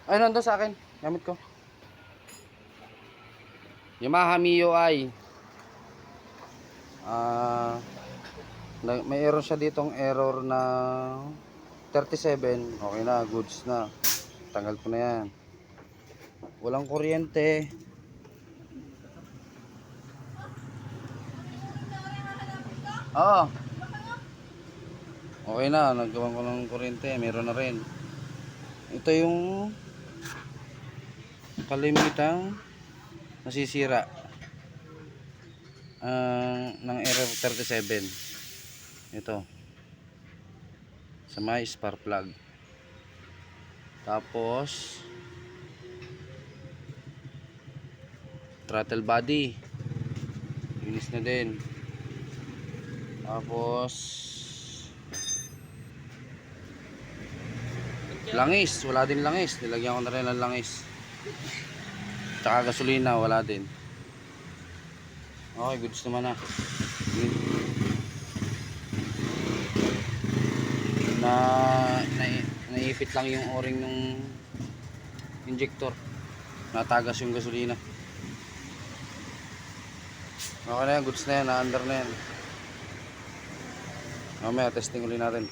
Ay, nandun sa akin. Gamit ko. Yamaha MIUI. Ah, may error siya ditong error na 37. Okay na, goods na. Tanggal ko na yan. Walang kuryente. Oo. Okay na, naggawan ko ng kuryente. Meron na rin. Ito yung kalimitang nasisira ng error 37. Ito. Sa may spark plug. Tapos throttle body. Linis na din. Tapos langis, wala din langis. Nilagyan ko na rin ng langis. Tsaka gasolina, wala din. Okay, goods naman na. Na naipit lang yung o-ring ng injector. Natagas yung gasolina. Okay na yan, goods na yan, na-under na yan. Mamaya testing ulit natin.